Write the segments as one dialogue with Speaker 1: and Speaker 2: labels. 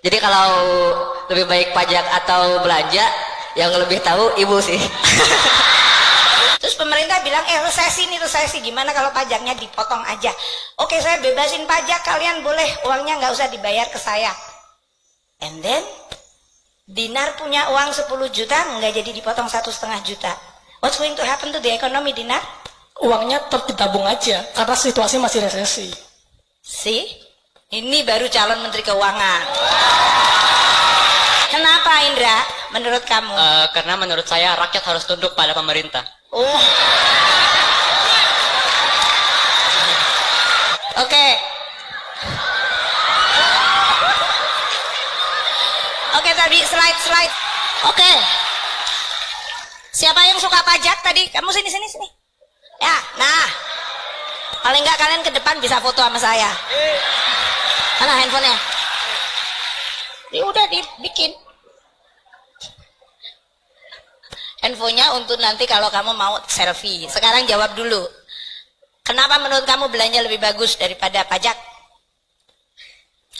Speaker 1: Jadi kalau lebih baik pajak atau belanja, yang lebih tahu ibu sih.
Speaker 2: Terus pemerintah bilang, resesi nih resesi, gimana kalau pajaknya dipotong aja? Oke, saya bebasin pajak, kalian boleh uangnya nggak usah dibayar ke saya. And then Dinar punya uang 10 juta, nggak jadi dipotong 1,5 juta. What's going to happen to the economy, Dinar?
Speaker 3: Uangnya tetap ditabung aja karena situasi masih resesi.
Speaker 2: See? Ini baru calon menteri keuangan. Kenapa, Indra, menurut kamu?
Speaker 1: Karena menurut saya rakyat harus tunduk pada pemerintah.
Speaker 2: Oh. Oke. Oke, tadi slide. Oke. Siapa yang suka pajak tadi? Kamu sini. Ya, nah. Paling enggak kalian ke depan bisa foto sama saya. Mana handphonenya? Ini udah dibikin. Handphonenya untuk nanti kalau kamu mau selfie. Sekarang jawab dulu. Kenapa menurut kamu belanja lebih bagus daripada pajak?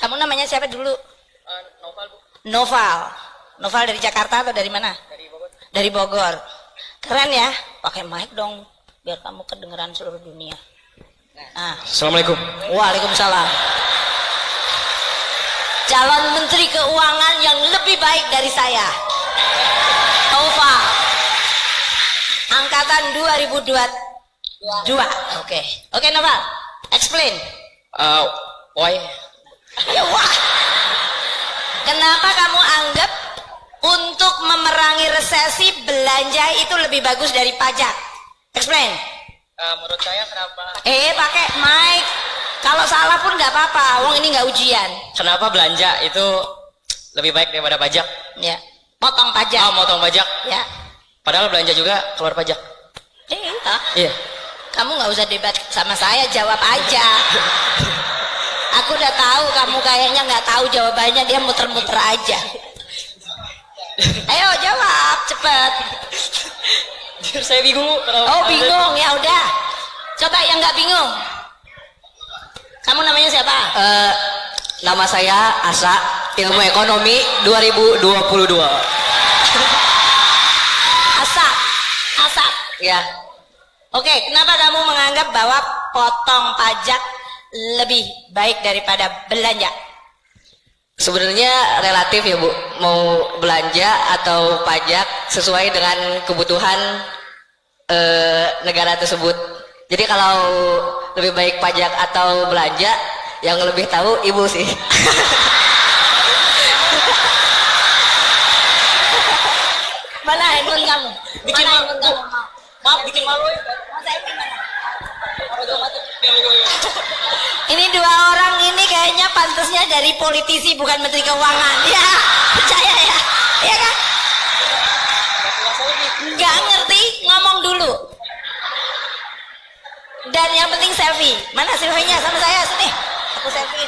Speaker 2: Kamu namanya siapa dulu?
Speaker 1: Novel, Bu.
Speaker 2: Noval dari Jakarta atau dari mana?
Speaker 1: Dari Bogor.
Speaker 2: Dari Bogor. Keren ya. Pakai mic dong biar kamu kedengeran seluruh dunia. Nah.
Speaker 1: Assalamualaikum.
Speaker 2: Waalaikumsalam. Calon Menteri Keuangan yang lebih baik dari saya, Noval, angkatan 2022. Oke, Noval, explain.
Speaker 1: Why?
Speaker 2: Ya, wah. Kenapa kamu anggap untuk memerangi resesi belanja itu lebih bagus dari pajak? Explain.
Speaker 1: Menurut saya kenapa?
Speaker 2: Pakai mic. Kalau salah pun nggak apa-apa. Wong ini nggak ujian.
Speaker 1: Kenapa belanja itu lebih baik daripada pajak?
Speaker 2: Ya. Potong pajak.
Speaker 1: Oh, motong pajak.
Speaker 2: Ya.
Speaker 1: Padahal belanja juga keluar pajak. Iya.
Speaker 2: Kamu nggak usah debat sama saya, jawab aja. Aku udah tahu kamu kayaknya nggak tahu jawabannya, dia muter-muter aja. Ayo jawab cepet.
Speaker 1: Saya bingung.
Speaker 2: Oh bingung, ya udah. Coba yang nggak bingung. Kamu namanya siapa?
Speaker 1: Nama saya Asa, Ilmu Ekonomi 2022.
Speaker 2: Asap.
Speaker 1: Ya.
Speaker 2: Oke, kenapa kamu menganggap bahwa potong pajak lebih baik daripada belanja?
Speaker 1: Sebenarnya relatif ya Bu, mau belanja atau pajak sesuai dengan kebutuhan negara tersebut. Jadi kalau lebih baik pajak atau belanja, yang lebih tahu ibu sih.
Speaker 2: Mana handphone kamu? Mana handphone kamu?
Speaker 1: Maaf, bikin malu.
Speaker 2: Ini dua orang ini kayaknya pantasnya dari politisi bukan menteri keuangan. Ya, percaya ya? Iya kan? Nggak ngerti, ngomong dulu. Dan yang penting selfie. Mana selfie-nya sama saya? Sini, aku selfie.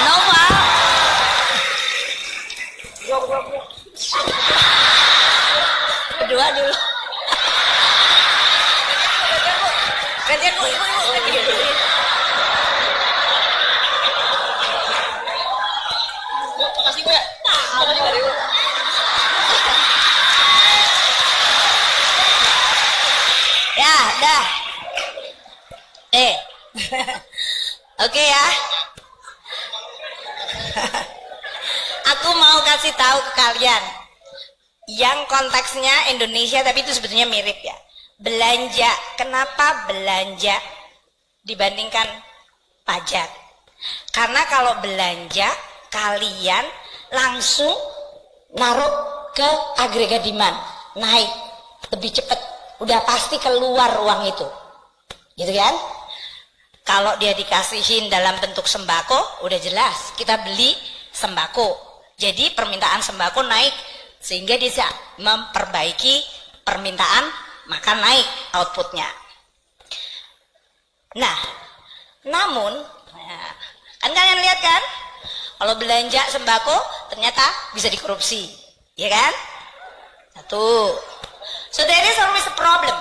Speaker 2: Noval. Kedua dulu. Gantian Bu, ibu.
Speaker 1: Makasih Bu ya. Makasih Bu.
Speaker 2: Ya, dah. Oke ya. Aku mau kasih tahu ke kalian yang konteksnya Indonesia tapi itu sebetulnya mirip ya. Belanja, kenapa belanja dibandingkan pajak? Karena kalau belanja kalian langsung naruh ke agregat demand, naik lebih cepat, udah pasti keluar uang itu, gitu kan? Kalau dia dikasihin dalam bentuk sembako, udah jelas kita beli sembako, jadi permintaan sembako naik sehingga bisa memperbaiki permintaan, maka naik outputnya. Nah, namun kan kalian lihat kan, kalau belanja sembako ternyata bisa dikorupsi, ya kan? Satu. So there is always a problem.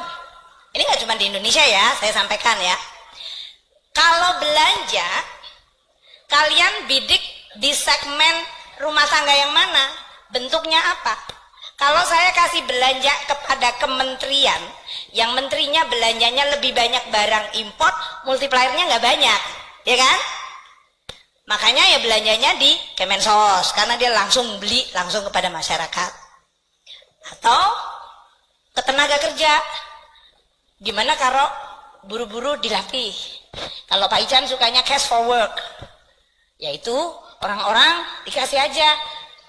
Speaker 2: Ini nggak cuma di Indonesia ya, saya sampaikan ya. Kalau belanja, kalian bidik di segmen rumah tangga yang mana? Bentuknya apa? Kalau saya kasih belanja kepada kementerian, yang menterinya belanjanya lebih banyak barang import, multipliernya nggak banyak, ya kan? Makanya ya belanjanya di Kemensos, karena dia langsung beli langsung kepada masyarakat. Atau ke tenaga kerja, gimana kalau buru-buru dilatih? Kalau Pak Ican sukanya cash for work, yaitu orang-orang dikasih aja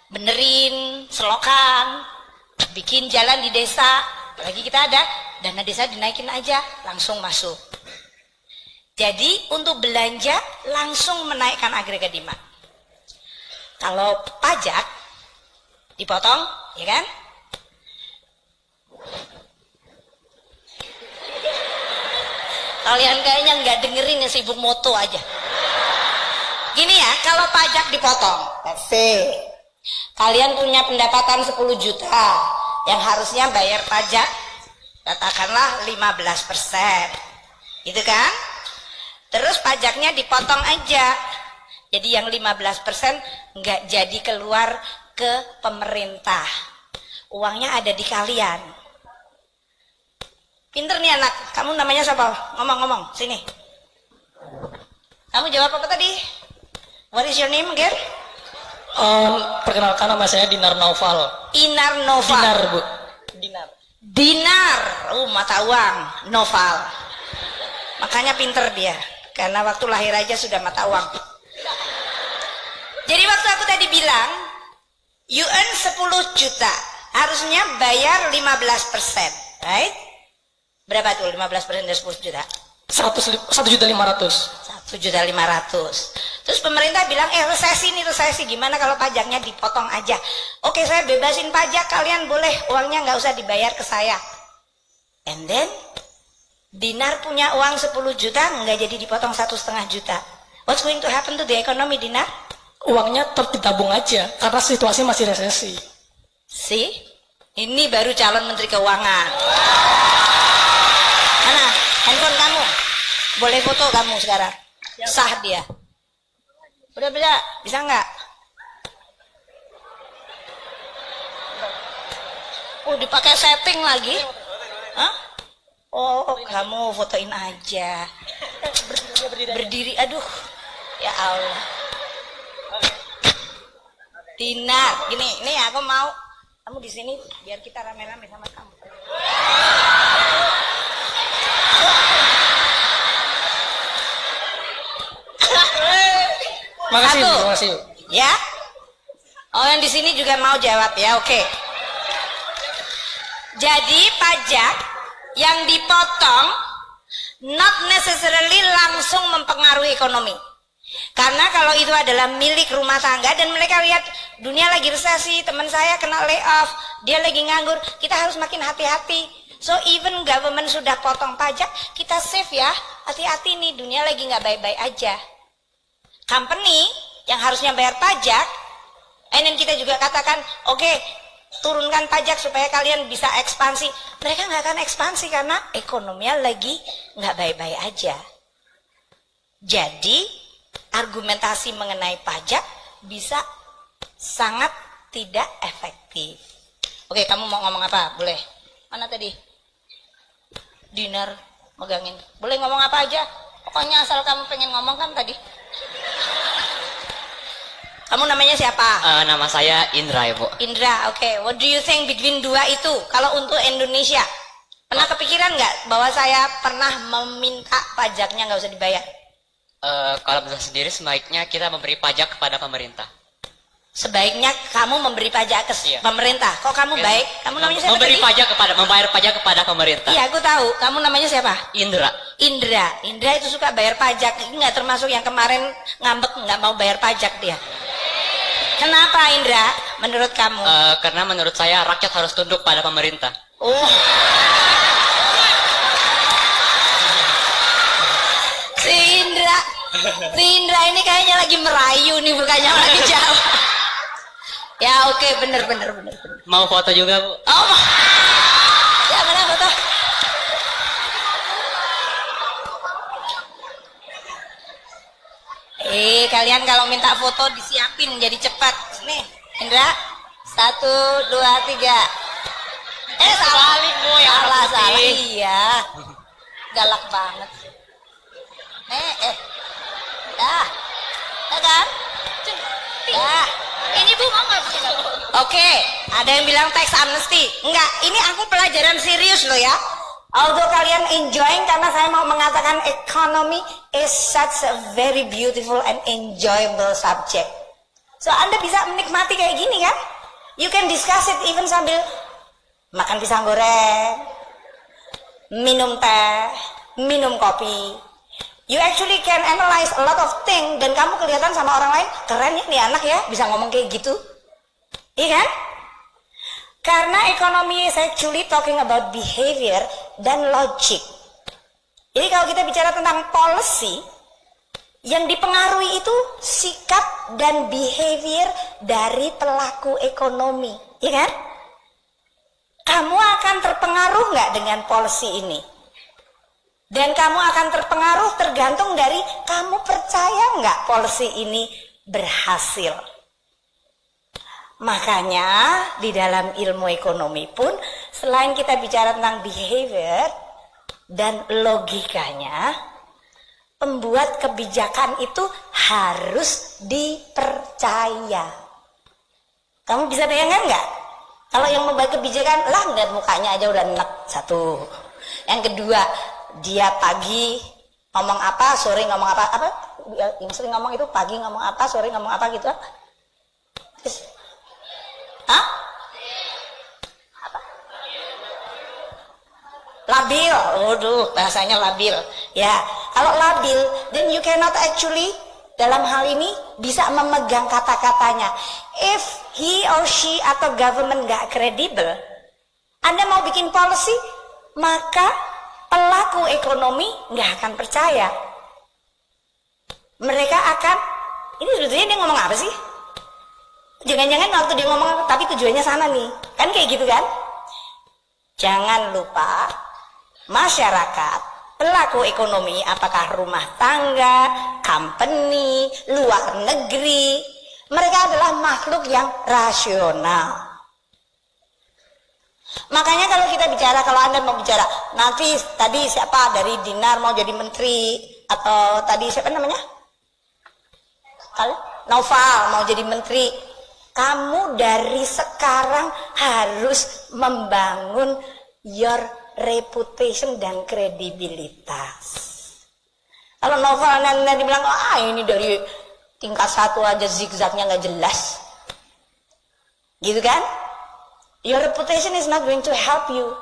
Speaker 2: benerin selokan, bikin jalan di desa, apalagi kita ada dana desa, dinaikin aja langsung masuk. Jadi untuk belanja langsung menaikkan agregat demand. Kalau pajak dipotong, ya kan? Kalian kayaknya nggak dengerin, ya sibuk moto aja. Gini ya, kalau pajak dipotong, let's say kalian punya pendapatan 10 juta yang harusnya bayar pajak katakanlah 15%, gitu kan? Terus pajaknya dipotong aja, jadi yang 15% nggak jadi keluar ke pemerintah, uangnya ada di kalian. Pinter nih anak, kamu namanya siapa? Ngomong-ngomong, sini. Kamu jawab apa tadi? What is your name again?
Speaker 3: Perkenalkan, nama saya Dinar Naufal.
Speaker 2: Inar Noval.
Speaker 3: Dinar, Bu. Dinar.
Speaker 2: Dinar, mata uang, Noval. Makanya pinter dia, karena waktu lahir aja sudah mata uang. Jadi waktu aku tadi bilang, you earn 10 juta, harusnya bayar 15%, right? Berapa tuh 15% dari 10 juta?
Speaker 3: 1.500.000.
Speaker 2: 1.500.000. Terus pemerintah bilang, resesi nih, resesi, gimana kalau pajaknya dipotong aja? Oke, saya bebasin pajak, kalian boleh uangnya nggak usah dibayar ke saya. And then Dinar punya uang 10 juta, nggak jadi dipotong 1,5 juta. What's going to happen to the economy, Dinar?
Speaker 3: Uangnya tetap ditabung aja karena situasi masih resesi.
Speaker 2: See? Ini baru calon menteri keuangan. Mana handphone kamu? Boleh foto kamu sekarang? Sah dia. Udah bisa nggak? Oh, dipakai setting lagi? Hah? Oh, kamu fotoin aja. Berdiri, aduh. Ya Allah. Dinar, gini, nih aku mau kamu di sini biar kita rame-rame sama kamu.
Speaker 3: Makasih,
Speaker 2: Satu.
Speaker 3: terima kasih.
Speaker 2: Ya. Oh, yang di sini juga mau jawab ya, oke. Jadi pajak yang dipotong not necessarily langsung mempengaruhi ekonomi. Karena kalau itu adalah milik rumah tangga dan mereka lihat dunia lagi resesi, teman saya kena layoff, dia lagi nganggur, kita harus makin hati-hati. So even government sudah potong pajak, kita save ya, hati-hati nih, dunia lagi nggak baik-baik aja. Company yang harusnya bayar pajak, dan kita juga katakan, oke, turunkan pajak supaya kalian bisa ekspansi. Mereka nggak akan ekspansi karena ekonominya lagi nggak baik-baik aja. Jadi argumentasi mengenai pajak bisa sangat tidak efektif. Oke, kamu mau ngomong apa? Boleh. Mana tadi? Dinar megangin. Boleh ngomong apa aja. Pokoknya asal kamu pengen ngomong kan tadi. Kamu namanya siapa?
Speaker 1: Nama saya Indra, Ibu.
Speaker 2: Indra, oke. What do you think between dua itu? Kalau untuk Indonesia, pernah kepikiran nggak bahwa saya pernah meminta pajaknya nggak usah dibayar?
Speaker 1: Kalau bisa sendiri sebaiknya kita memberi pajak kepada pemerintah.
Speaker 2: Sebaiknya kamu memberi pajak ke pemerintah. Kok kamu baik? Kamu namanya siapa tadi?
Speaker 1: Membayar pajak kepada pemerintah.
Speaker 2: Iya, aku tahu. Kamu namanya siapa?
Speaker 1: Indra.
Speaker 2: Indra itu suka bayar pajak. Ini nggak termasuk yang kemarin ngambek nggak mau bayar pajak dia. Kenapa Indra? Menurut kamu?
Speaker 1: Karena menurut saya rakyat harus tunduk pada pemerintah.
Speaker 2: Oh. Si Indra ini kayaknya lagi merayu nih, bukannya lagi jawab. Ya oke, bener.
Speaker 1: Mau foto juga, Bu?
Speaker 2: Oh, ya mana foto? Kalian kalau minta foto disiapin jadi cepat. Nih, Indra. 1, 2, 3. Salah. Salah. Iya. Galak banget. Dah. Kan? Dah.
Speaker 4: Ini Bu mau nggak?
Speaker 2: Oke, ada yang bilang tax amnesty. Enggak, ini aku pelajaran serius loh ya. Although kalian enjoying karena saya mau mengatakan economy is such a very beautiful and enjoyable subject. So Anda bisa menikmati kayak gini kan? You can discuss it even sambil makan pisang goreng, minum teh, minum kopi. You actually can analyze a lot of things dan kamu kelihatan sama orang lain keren ya nih anak ya bisa ngomong kayak gitu. Iya kan? Karena ekonomi is actually talking about behavior dan logic. Jadi kalau kita bicara tentang policy, yang dipengaruhi itu sikap dan behavior dari pelaku ekonomi, ya kan? Kamu akan terpengaruh nggak dengan policy ini? Dan kamu akan terpengaruh tergantung dari kamu percaya nggak policy ini berhasil. Makanya di dalam ilmu ekonomi pun selain kita bicara tentang behavior dan logikanya, pembuat kebijakan itu harus dipercaya. Kamu bisa bayangkan nggak? Kalau yang membuat kebijakan, lah ngeliat mukanya aja udah enak, satu. Yang kedua, dia pagi ngomong apa, sore ngomong apa? Yang sering ngomong itu pagi ngomong apa, sore ngomong apa gitu. Terus, apa? Labil. Waduh, bahasanya labil. Ya, kalau labil, then you cannot actually dalam hal ini bisa memegang kata-katanya. If he or she atau government gak kredibel, Anda mau bikin policy, maka pelaku ekonomi gak akan percaya. Mereka akan, ini sebetulnya dia ngomong apa sih? Jangan-jangan waktu dia ngomong tapi tujuannya sana nih. Kan kayak gitu kan? Jangan lupa masyarakat, pelaku ekonomi, apakah rumah tangga, company, luar negeri, mereka adalah makhluk yang rasional. Makanya kalau kita bicara, kalau Anda mau bicara, nanti tadi siapa dari Dinar mau jadi menteri, atau tadi siapa namanya? Noval mau jadi menteri. Kamu dari sekarang harus membangun your reputation dan kredibilitas. Kalau Noval nanti bilang, ini dari tingkat 1 aja zigzagnya nggak jelas, gitu kan? Your reputation is not going to help you.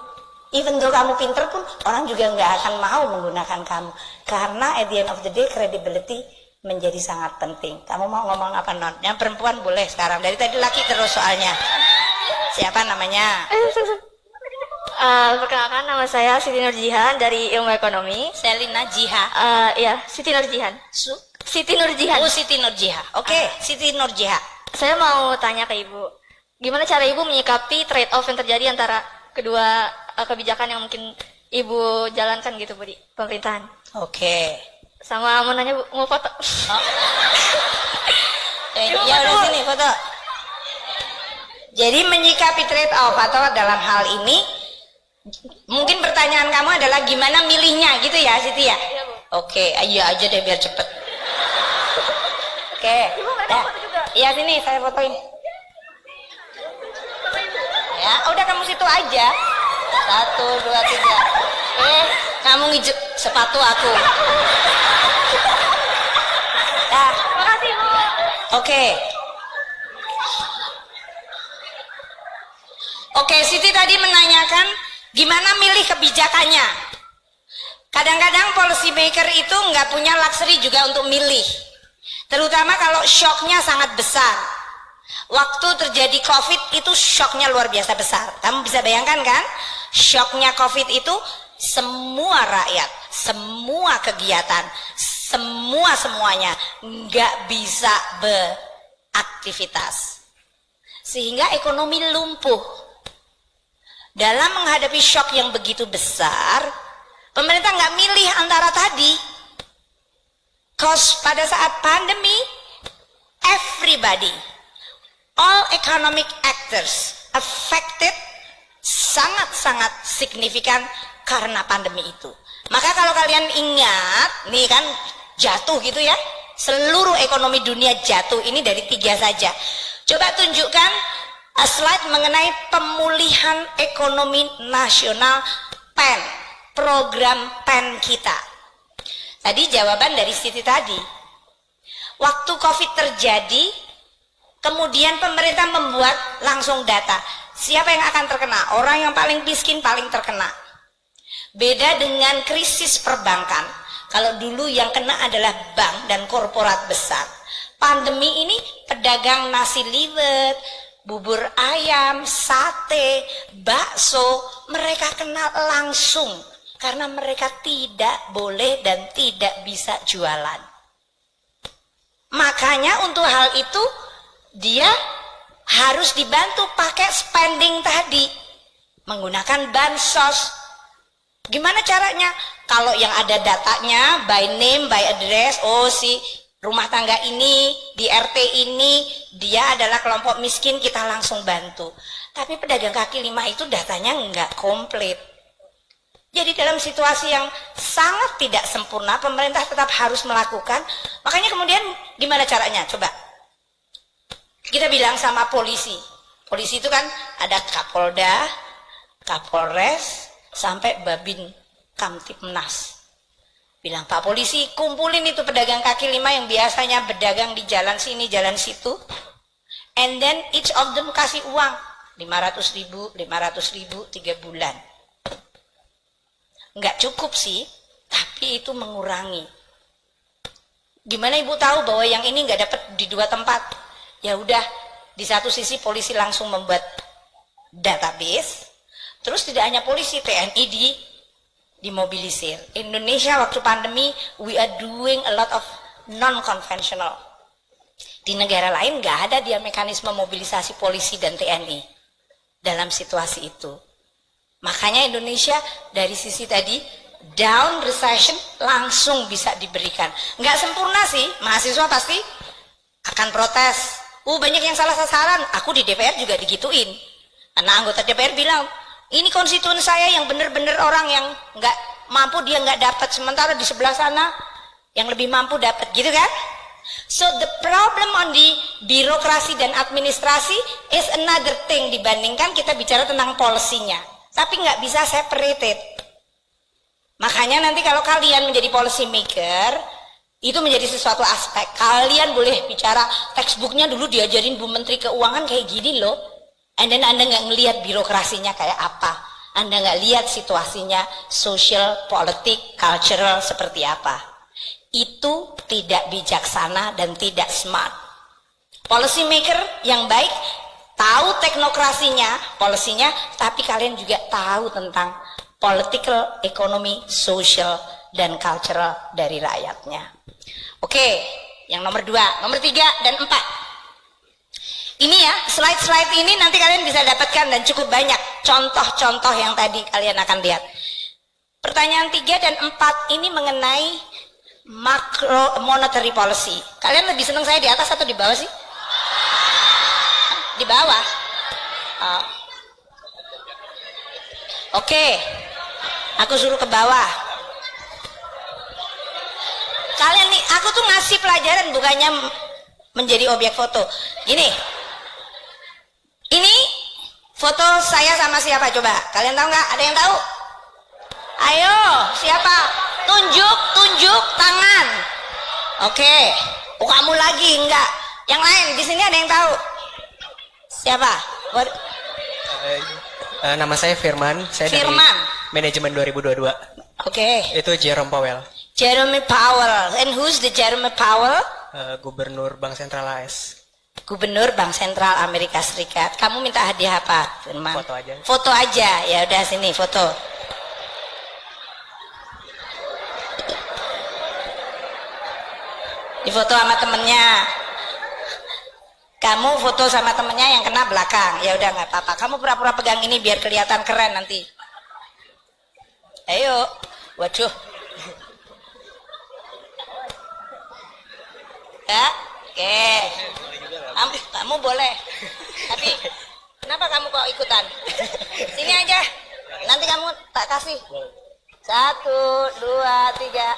Speaker 2: Even though kamu pinter pun, orang juga nggak akan mau menggunakan kamu. Karena at the end of the day, credibility menjadi sangat penting. Kamu mau ngomong apa, Non? Yang perempuan boleh sekarang. Dari tadi laki terus soalnya. Siapa namanya?
Speaker 4: Perkenalkan, nama saya Siti Nurjihan dari Ilmu Ekonomi.
Speaker 2: Selina Jiha.
Speaker 4: Ya, Siti Nurjihan. Siti Nurjihan.
Speaker 2: Oh, Siti Nurjiha. Oke, Siti Nurjiha.
Speaker 4: Saya mau tanya ke Ibu, gimana cara Ibu menyikapi trade off yang terjadi antara kedua kebijakan yang mungkin Ibu jalankan gitu Bu di pemerintahan?
Speaker 2: Oke.
Speaker 4: Sama mau nanya Bu, mau foto?
Speaker 2: Ya udah sini foto. Jadi menyikapi trade off atau dalam hal ini, mungkin pertanyaan kamu adalah gimana milihnya gitu ya Siti ya?
Speaker 4: Iya Bu.
Speaker 2: Oke, ayo aja deh biar cepet. Oke.
Speaker 4: Ibu mereka foto juga.
Speaker 2: Iya sini saya fotoin. Ya, udah kamu situ aja. 1, 2, 3. Kamu ngijek sepatu aku. Nah,
Speaker 4: Makasih Bu.
Speaker 2: oke. Oke, Siti tadi menanyakan gimana milih kebijakannya. Kadang-kadang policy maker itu nggak punya luxury juga untuk milih. Terutama kalau shocknya sangat besar. Waktu terjadi COVID itu shocknya luar biasa besar. Kamu bisa bayangkan kan? Shocknya COVID itu semua rakyat, semua kegiatan, semuanya nggak bisa beraktivitas. Sehingga ekonomi lumpuh. Dalam menghadapi shock yang begitu besar, pemerintah nggak milih antara tadi. Cause pada saat pandemi, everybody, all economic actors affected sangat-sangat signifikan karena pandemi itu. Maka kalau kalian ingat, nih kan jatuh gitu ya, seluruh ekonomi dunia jatuh, ini dari 3 saja. Coba tunjukkan slide mengenai pemulihan ekonomi nasional PEN, program PEN kita. Tadi jawaban dari Siti tadi. Waktu COVID terjadi, kemudian pemerintah membuat langsung data. Siapa yang akan terkena? Orang yang paling miskin paling terkena. Beda dengan krisis perbankan. Kalau dulu yang kena adalah bank dan korporat besar. Pandemi ini pedagang nasi liwet, bubur ayam, sate, bakso, mereka kena langsung karena mereka tidak boleh dan tidak bisa jualan. Makanya untuk hal itu dia harus dibantu pakai spending tadi, menggunakan bansos. Gimana caranya? Kalau yang ada datanya by name, by address, oh si rumah tangga ini di RT ini dia adalah kelompok miskin, kita langsung bantu. Tapi pedagang kaki lima itu datanya nggak komplit. Jadi dalam situasi yang sangat tidak sempurna, pemerintah tetap harus melakukan. Makanya kemudian gimana caranya? Coba kita bilang sama polisi. Polisi itu kan ada Kapolda, Kapolres, sampai Babin Kamtipmas. Bilang, Pak Polisi, kumpulin itu pedagang kaki lima yang biasanya berdagang di jalan sini, jalan situ. And then each of them kasih uang 500.000, 500.000 3 bulan. Nggak cukup sih, tapi itu mengurangi. Gimana Ibu tahu bahwa yang ini nggak dapat di 2 tempat? Ya udah, di satu sisi polisi langsung membuat database. Terus tidak hanya polisi, TNI dimobilisir. Indonesia waktu pandemi, we are doing a lot of non-conventional. Di negara lain nggak ada dia mekanisme mobilisasi polisi dan TNI dalam situasi itu. Makanya Indonesia dari sisi tadi down recession langsung bisa diberikan. Nggak sempurna sih, mahasiswa pasti akan protes. Banyak yang salah sasaran. Aku di DPR juga digituin. Karena anggota DPR bilang, ini konstituen saya yang benar-benar orang yang nggak mampu dia nggak dapat, sementara di sebelah sana yang lebih mampu dapat, gitu kan? So the problem on the birokrasi dan administrasi is another thing dibandingkan kita bicara tentang policy-nya. Tapi nggak bisa separated. Makanya nanti kalau kalian menjadi policy maker, itu menjadi sesuatu aspek. Kalian boleh bicara textbooknya dulu diajarin Bu Menteri Keuangan kayak gini loh. And then Anda nggak ngelihat birokrasinya kayak apa. Anda nggak lihat situasinya social, politik, cultural seperti apa. Itu tidak bijaksana dan tidak smart. Policy maker yang baik tahu teknokrasinya, polisinya, tapi kalian juga tahu tentang political, economy, social, dan cultural dari rakyatnya. Oke, yang nomor 2, nomor 3 dan 4. Ini ya, slide-slide ini nanti kalian bisa dapatkan dan cukup banyak contoh-contoh yang tadi kalian akan lihat. Pertanyaan 3 dan 4 ini mengenai macro monetary policy. Kalian lebih senang saya di atas atau di bawah sih? Di bawah. Oke, aku suruh ke bawah. Kalian nih, aku tuh ngasih pelajaran bukannya menjadi objek foto. Gini, ini foto saya sama siapa coba? Kalian tahu nggak? Ada yang tahu? Ayo, siapa? Tunjuk tangan. Oke. Kamu lagi enggak? Yang lain di sini ada yang tahu? Siapa?
Speaker 5: Nama saya Firman. Saya
Speaker 2: Firman.
Speaker 5: dari manajemen 2022.
Speaker 2: Oke.
Speaker 5: Itu Jerome Powell,
Speaker 2: Jerome Powell. And who's the Jerome Powell?
Speaker 5: Gubernur Bank Sentral AS.
Speaker 2: Gubernur Bank Sentral Amerika Serikat. Kamu minta hadiah apa, Firman?
Speaker 5: Foto aja.
Speaker 2: Foto aja. Ya udah sini foto. Di foto sama temennya. Kamu foto sama temennya yang kena belakang. Ya udah nggak apa-apa. Kamu pura-pura pegang ini biar kelihatan keren nanti. Ayo. Waduh. Oke. Kamu boleh. Tapi kenapa kamu kok ikutan? Sini aja. Nanti kamu tak kasih. 1, 2, 3.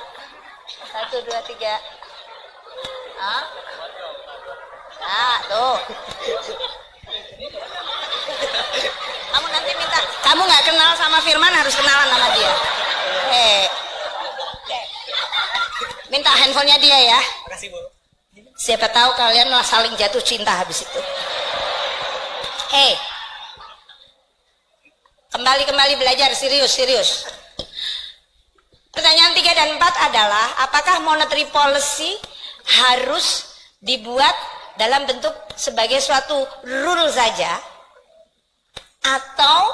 Speaker 2: 1, 2, 3. Hah? Nah, tuh. Kamu nanti minta. Kamu nggak kenal sama Firman, harus kenalan sama dia. Minta handphonenya dia ya.
Speaker 5: Makasih, Bu.
Speaker 2: Siapa tahu kalian malah saling jatuh cinta habis itu. Kembali belajar, serius. Pertanyaan 3 dan 4 adalah, apakah monetary policy harus dibuat dalam bentuk sebagai suatu rule saja, atau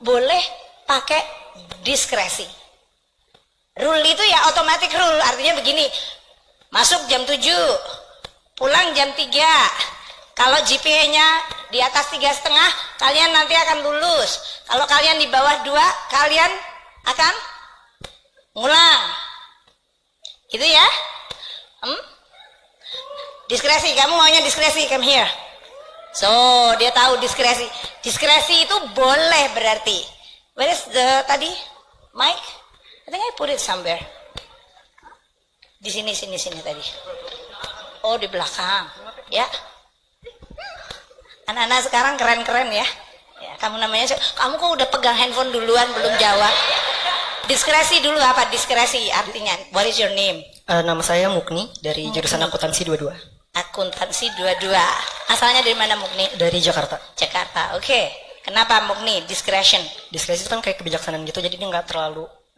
Speaker 2: boleh pakai diskresi? Rule itu ya automatic rule, artinya begini, masuk jam 7, pulang jam 3. Kalau GPA-nya di atas 3,5, kalian nanti akan lulus. Kalau kalian di bawah 2, kalian akan ngulang. Gitu ya? Diskresi, kamu maunya diskresi, come here. So, dia tahu diskresi. Diskresi itu boleh berarti. Where is the tadi? Mic? I think I put it somewhere. Di sini tadi. Oh, di belakang. Ya. Anak-anak sekarang keren-keren ya. Ya, kamu namanya, kamu kok udah pegang handphone duluan belum jawab. Diskresi dulu, apa diskresi artinya? What is your name?
Speaker 5: Nama saya Mukni dari jurusan akuntansi 22.
Speaker 2: Akuntansi 22. Asalnya dari mana Mukni?
Speaker 5: Dari Jakarta.
Speaker 2: Jakarta. Oke. Kenapa Mukni? Discretion.
Speaker 5: Diskresi itu kan kayak kebijaksanaan gitu, jadi dia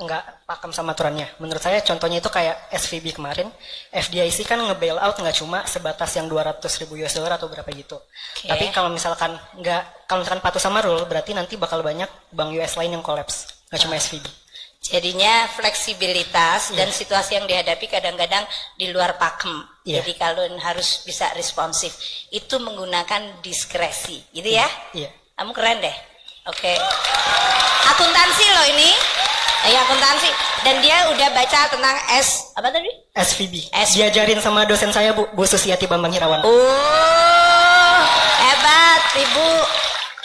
Speaker 5: nggak pakem sama aturannya. Menurut saya contohnya itu kayak SVB kemarin, FDIC kan nge-bail out nggak cuma sebatas yang 200.000 US dollar atau berapa gitu.
Speaker 2: Okay.
Speaker 5: Tapi kalau misalkan patuh sama rule, berarti nanti bakal banyak bank US lain yang kolaps, nggak cuma SVB.
Speaker 2: Jadinya fleksibilitas dan situasi yang dihadapi kadang-kadang di luar pakem. Jadi kalau harus bisa responsif, itu menggunakan diskresi, gitu ya?
Speaker 5: Iya.
Speaker 2: Kamu keren deh. Oke. Akuntansi loh ini. Ya akuntansi. Dan dia udah baca tentang apa tadi?
Speaker 5: SVB. Diajarin sama dosen saya Bu Susiati Bambang Hirawan.
Speaker 2: Oh, hebat Ibu.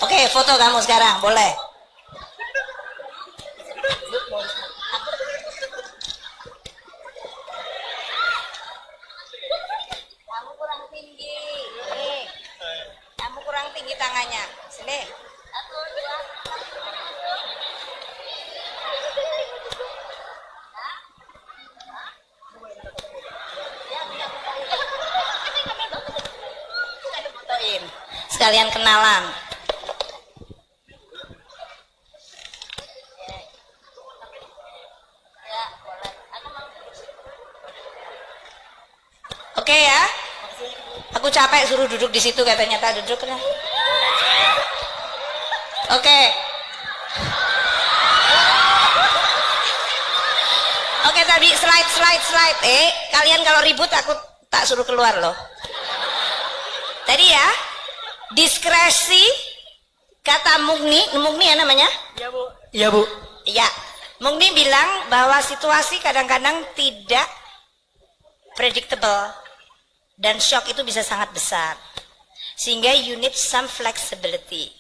Speaker 2: Oke, foto kamu sekarang, boleh. Kamu kurang tinggi. Kamu kurang tinggi tangannya. Sini. 1, 2. Sekalian kenalan. Oke ya. Aku capek suruh duduk di situ, katanya tak duduk. Oke. Oke, tadi slide. Kalian kalau ribut aku tak suruh keluar loh. Tadi ya, diskresi kata Mugni ya namanya?
Speaker 5: Iya Bu. Iya Bu.
Speaker 2: Iya. Mugni bilang bahwa situasi kadang-kadang tidak predictable dan shock itu bisa sangat besar. Sehingga you need some flexibility.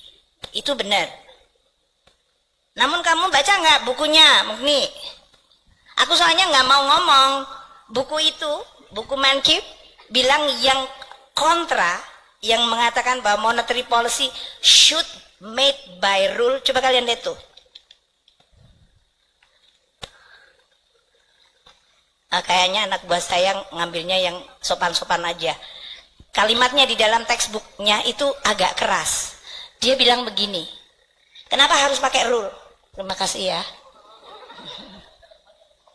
Speaker 2: Itu benar. Namun kamu baca nggak bukunya, Mugni? Aku soalnya nggak mau ngomong buku itu, buku Mankip bilang yang kontra, yang mengatakan bahwa monetary policy should made by rule. Coba kalian lihat tuh. Kayaknya anak buah saya ngambilnya yang sopan-sopan aja. Kalimatnya di dalam textbooknya itu agak keras. Dia bilang begini, kenapa harus pakai rule? Terima kasih ya.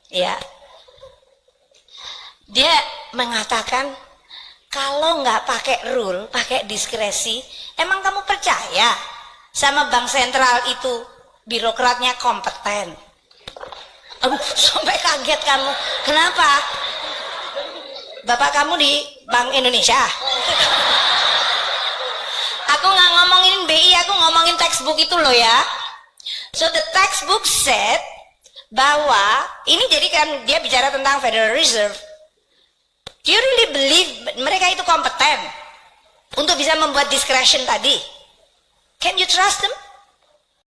Speaker 2: Ya. Dia mengatakan kalau nggak pakai rule, pakai diskresi, emang kamu percaya sama bank sentral itu birokratnya kompeten? Aduh, sampai kaget kamu. Kenapa? Bapak kamu di Bank Indonesia? Aku nggak ngomongin BI, aku ngomongin textbook itu loh ya. So the textbook said bahwa ini, jadi kan dia bicara tentang Federal Reserve. Do you really believe mereka itu kompeten untuk bisa membuat discretion tadi. Can you trust them?